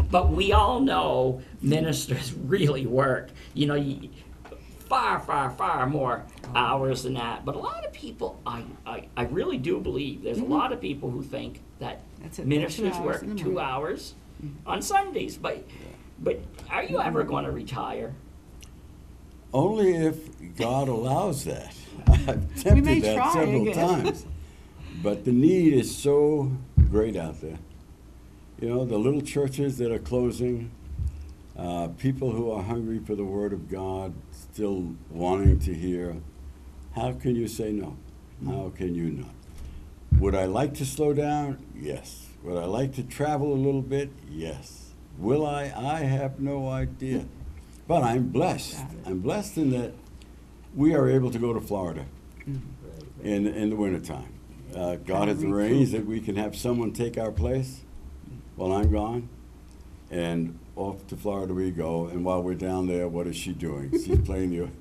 But we all know ministers really work, far more hours than that. But a lot of people, I really do believe, there's a lot of people who think that That's it, ministers 2 hours work in the 2 morning. hours on Sundays. But are you ever going to retire? Only if God allows that. I've We may tempted that try several again. times. But the need is so great out there. The little churches that are closing, people who are hungry for the Word of God, still wanting to hear. How can you say no? How can you not? Would I like to slow down? Yes. Would I like to travel a little bit? Yes. Will I? I have no idea. But I'm blessed. I'm blessed in that we are able to go to Florida in the wintertime. God has arranged that we can have someone take our place while I'm gone, and off to Florida we go. And while we're down there, what is she doing? She's playing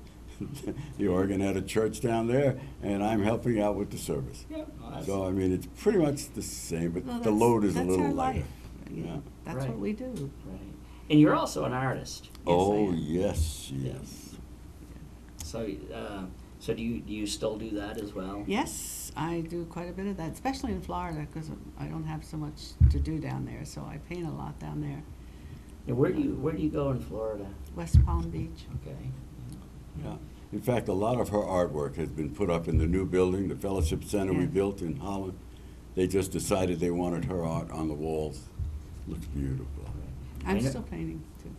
the organ at a church down there, and I'm helping out with the service. Yeah. Well, So, I mean, it's pretty much the same, but Well, the that's- load is a that's little our lighter. life. Yeah. That's Right. what we do. right. And you're also an artist. Oh, am. yes. So do you still do that as well? Yes, I do quite a bit of that, especially in Florida, because I don't have so much to do down there, so I paint a lot down there. And where do you go in Florida? West Palm Beach. Okay. Yeah. In fact, a lot of her artwork has been put up in the new building, the Fellowship Center we Yeah. built in Holland. They just decided they wanted her art on the walls. Looks beautiful. I'm I know- still painting too.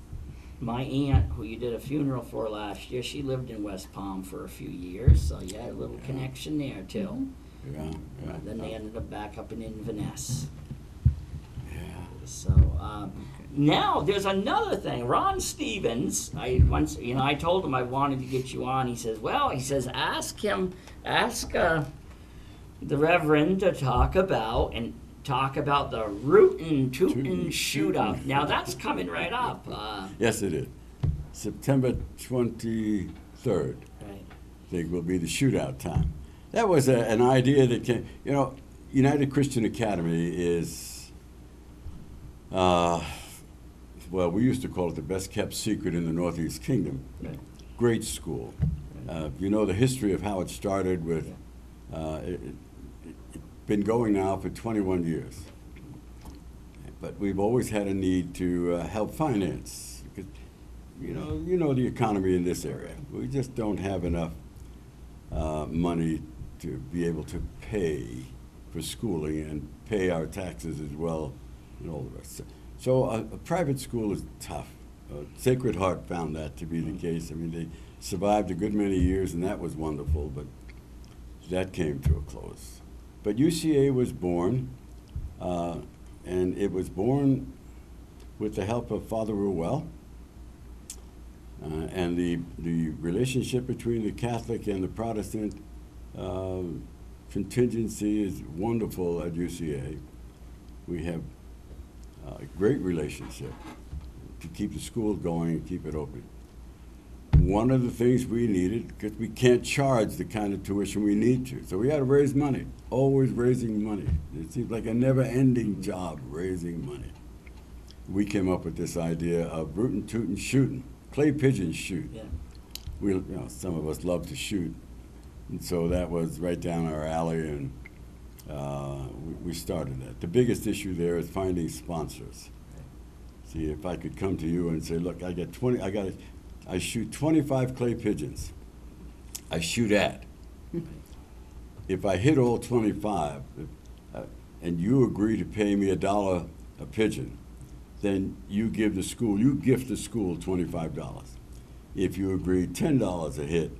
My aunt, who you did a funeral for last year, she lived in West Palm for a few years, so you had a little connection there too. Yeah, yeah. Then they ended up back up in Inverness. Yeah. So now there's another thing. Ron Stevens, I told him I wanted to get you on. He says, ask the Reverend to talk about the Rootin' Tootin' Shoot Up. Now that's coming right up. Yes, it is. September 23rd, Right. I think, will be the shootout time. That was an idea that came, United Christian Academy is, well, we used to call it the best kept secret in the Northeast Kingdom. Right. Great school. You know the history of how it started with, it's been going now for 21 years. But we've always had a need to help finance. Because, you know the economy in this area. We just don't have enough money to be able to pay for schooling and pay our taxes as well and all the rest. So a private school is tough. Sacred Heart found that to be the case. I mean, they survived a good many years, and that was wonderful, but that came to a close. But UCA was born, and it was born with the help of Father Ruel, and the relationship between the Catholic and the Protestant contingency is wonderful at UCA. We have a great relationship to keep the school going and keep it open. One of the things we needed, because we can't charge the kind of tuition we need to, so we had to raise money, always raising money. It seems like a never-ending job, raising money. We came up with this idea of rootin' tootin' shootin', clay pigeons shoot. Yeah. Some of us love to shoot, and so that was right down our alley, and we started that. The biggest issue there is finding sponsors. See, if I could come to you and say, look, I shoot 25 clay pigeons. I shoot at. If I hit all 25, and you agree to pay me $1 a pigeon, then you gift the school $25. If you agree $10 a hit,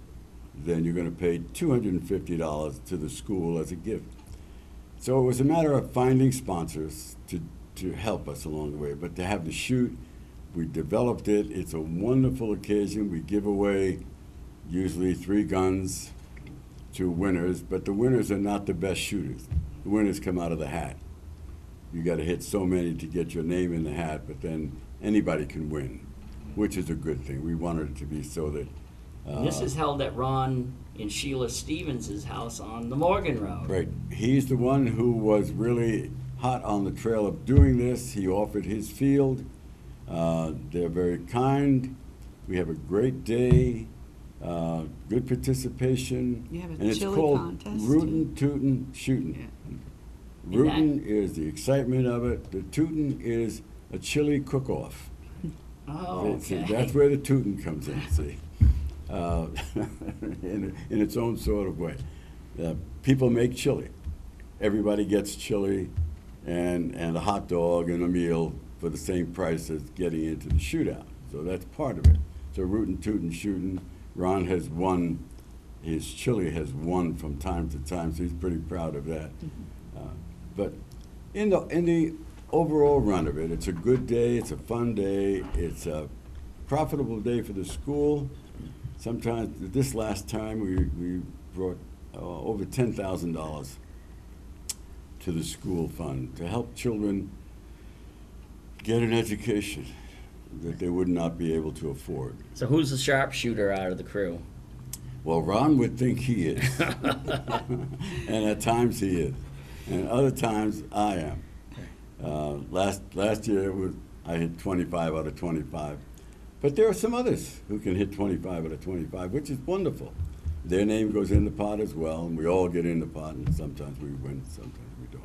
then you're going to pay $250 to the school as a gift. So it was a matter of finding sponsors to help us along the way, but to have the shoot, we developed it. It's a wonderful occasion. We give away usually 3 guns to winners, but the winners are not the best shooters. The winners come out of the hat. You got to hit so many to get your name in the hat, but then anybody can win, which is a good thing. We wanted it to be so that. This is held at Ron and Sheila Stevens' house on the Morgan Road. Right. He's the one who was really hot on the trail of doing this. He offered his field. They're very kind. We have a great day, good participation. You have a and it's chili called contest, Rootin' Tootin' Shootin'. Yeah. Rootin' is the excitement of it. The tootin' is a chili cook-off. Oh, See, okay. that's where the tootin' comes in, see, in its own sort of way. People make chili. Everybody gets chili and a hot dog and a meal for the same price as getting into the shootout. So that's part of it. So rootin' tootin' shootin'. Ron has won. His chili has won from time to time, so he's pretty proud of that. But in the overall run of it, it's a good day, it's a fun day, it's a profitable day for the school. Sometimes, this last time, we brought over $10,000 to the school fund to help children get an education that they would not be able to afford. So who's the sharpshooter out of the crew? Well, Ron would think he is. And at times he is. And other times I am. Last year I hit 25 out of 25. But there are some others who can hit 25 out of 25, which is wonderful. Their name goes in the pot as well, and we all get in the pot, and sometimes we win, sometimes we don't.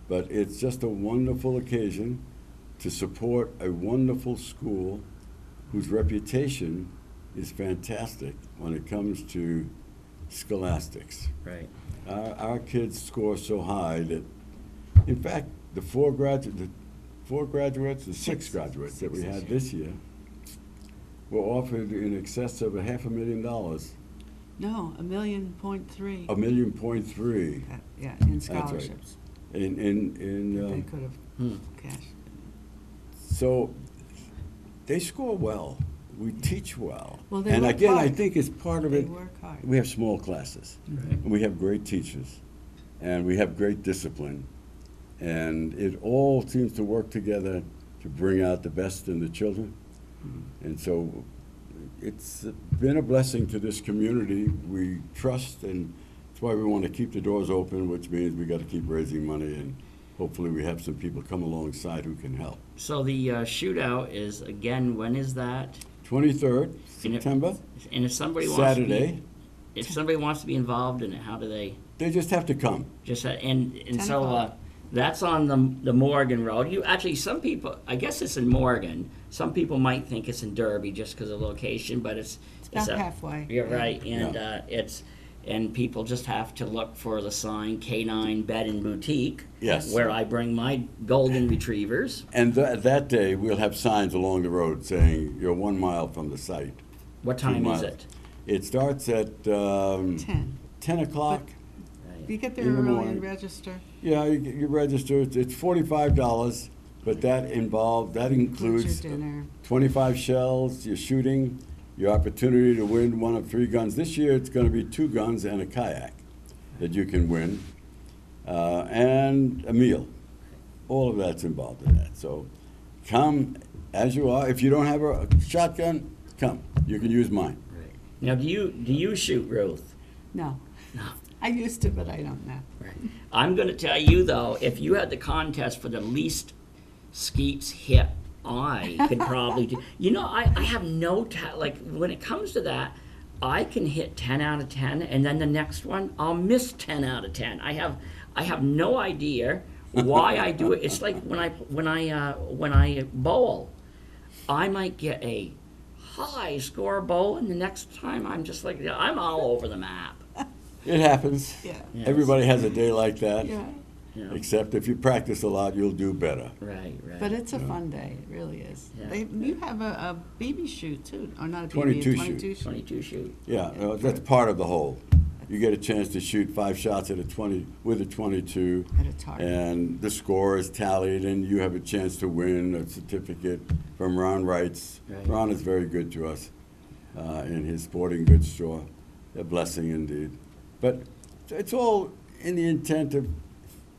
But it's just a wonderful occasion to support a wonderful school whose reputation is fantastic when it comes to scholastics. Right. Our kids score so high that, in fact, the six graduates that we had this year were offered in excess of $500,000. No, $1.3 million. $1.3 million. Yeah, in That's right. scholarships. They Could have cashed. So they score well. We teach well. Well, they and work again, hard. I think it's part of They it. work hard. We have small classes. Right. And we have great teachers. And we have great discipline. And it all seems to work together to bring out the best in the children. And so it's been a blessing to this community. We trust and That's why we want to keep the doors open, which means we got to keep raising money, and hopefully we have some people come alongside who can help. So the shootout is, again, when is that? 23rd And if- September, And if somebody wants to Saturday. be, if somebody wants to be involved in it, how do they They just have to come. just, and 10 so, o'clock. that's on the Morgan Road. You, actually, some people, I guess it's in Morgan. Some people might think it's in Derby just because of location, but it's About a- halfway. You're Yeah. right, and Yeah. and people just have to look for the sign K9 Bed and Boutique. Yes. Where I bring my golden retrievers. And that day, we'll have signs along the road saying, you're 1 mile from the site. What 2 time is miles. it? It starts at 10. 10 o'clock. You get there In the early morning. and register. Yeah, you register. It's $45, but that includes your dinner. 25 shells, your shooting, your opportunity to win one of 3 guns. This year, it's going to be 2 guns and a kayak that you can win, and a meal. All of that's involved in that. So come as you are. If you don't have a shotgun, come. You can use mine. Right. Now, do you shoot, Ruth? No. No. I used to, but I don't now. Right. I'm going to tell you though, if you had the contest for the least skeets hit, I could probably do. You know, I have no like when it comes to that, I can hit 10 out of 10, and then the next one I'll miss 10 out of 10. I have no idea why I do it. It's like when I bowl, I might get a high score bowl, and the next time I'm just like, I'm all over the map. It happens. Yeah. Yes. Everybody has a day like that. Yeah. You know? Except if you practice a lot, you'll do better. Right. But it's a fun day. It really is. Yeah. You have a BB shoot too, or not a BB, 22 a shoot. 22 shoot. 22 shoot. Yeah, that's part of the whole. You get a chance to shoot 5 shots at a 20 with a 22, At a target. and the score is tallied, and you have a chance to win a certificate from Ron Wrights. Right. Ron is very good to us in his sporting goods store. A blessing indeed. But it's all in the intent of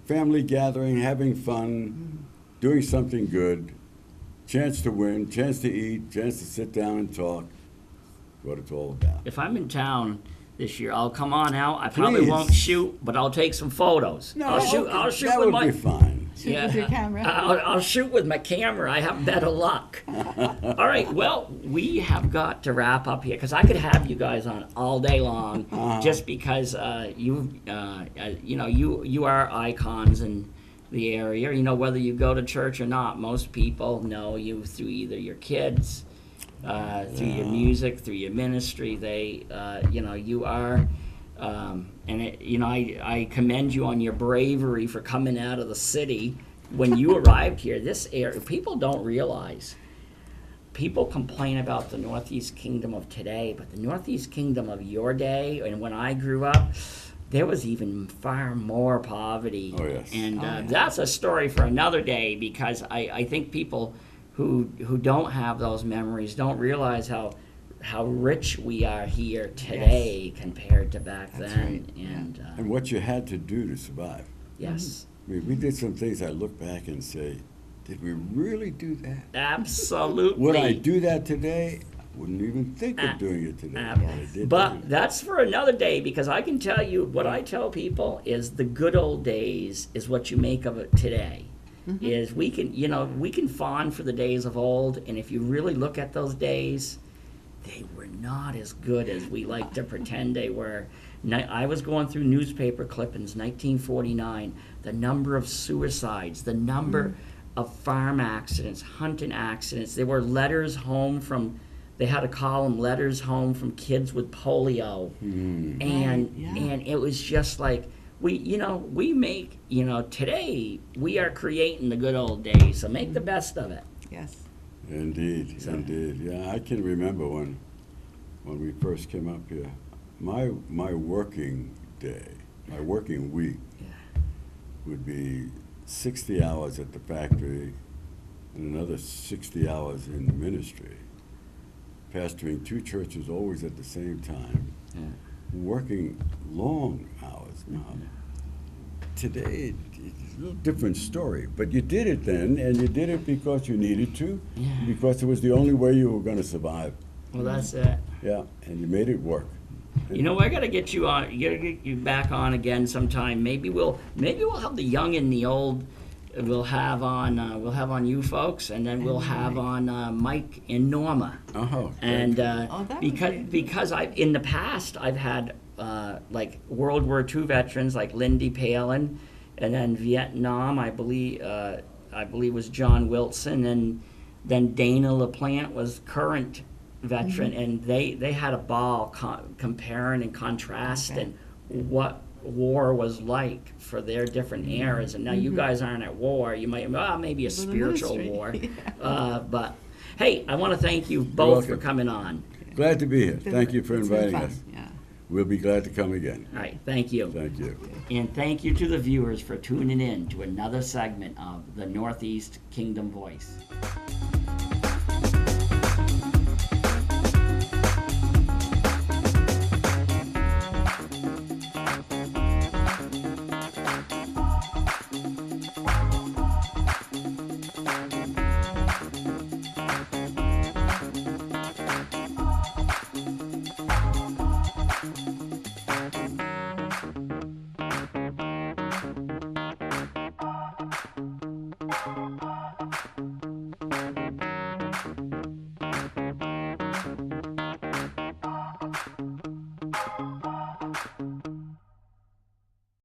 family gathering, having fun, doing something good, chance to win, chance to eat, chance to sit down and talk. What it's all about. If I'm in town this year, I'll come on out. I probably Please. won't shoot, but I'll take some photos. I'll shoot. okay, I'll shoot that with would my. be fine. Shoot with your camera. I'll shoot with my camera. I have better luck. All right. Well, we have got to wrap up here because I could have you guys on all day long, just because you are icons in the area. You know, whether you go to church or not, most people know you through either your kids, through your music, through your ministry. They, you are. I commend you on your bravery for coming out of the city when you arrived here. This area, people don't realize. People complain about the Northeast Kingdom of today, but the Northeast Kingdom of your day and when I grew up, there was even far more poverty. Oh, yes. And Oh, yeah. that's a story for another day because I think people who don't have those memories don't realize how rich we are here today compared to back That's then. right, yeah. And what you had to do to survive. Yes, I mean, we did some things I look back and say, did we really do that? absolutely. Would I do that today? I wouldn't even think of doing it today. Ab- But I did do But it. that's for another day because I can tell you what I tell people is the good old days is what you make of it today. Is we can fawn for the days of old, and if you really look at those days, they were not as good as we like to pretend they were. I was going through newspaper clippings, 1949, the number of suicides, the number of farm accidents, hunting accidents. There were letters home from, they had a column, letters home from kids with polio. And yeah. and it was just like, we make, today we are creating the good old days, so make the best of it. Yes. Indeed, So- indeed. Yeah, I can remember when we first came up here. My working day, my working week would be 60 hours at the factory and another 60 hours in the ministry. Pastoring 2 churches always at the same time. Yeah. Working long hours now. Today, it's a little different story, but you did it then, and you did it because you needed to, because it was the only way you were going to survive. Well, that's it. Yeah, and you made it work. You know, I gotta get you on, get you back on again sometime. Maybe we'll have the young and the old. We'll have on you folks, and then we'll have on Mike and Norma. Oh, And that would be- because in the past I've had like World War II veterans like Lindy Palin, and then Vietnam I believe was John Wilson, and then Dana LaPlante was current veteran, and they had a ball comparing and contrasting what war was like for their different eras. And now you guys aren't at war. You might maybe a spiritual war, but hey, I want to thank you both for welcome. coming on. Glad to be here. Thank you for It's been inviting fun, us. Yeah. We'll be glad to come again. All right, thank you. Thank you. And thank you to the viewers for tuning in to another segment of the Northeast Kingdom Voice.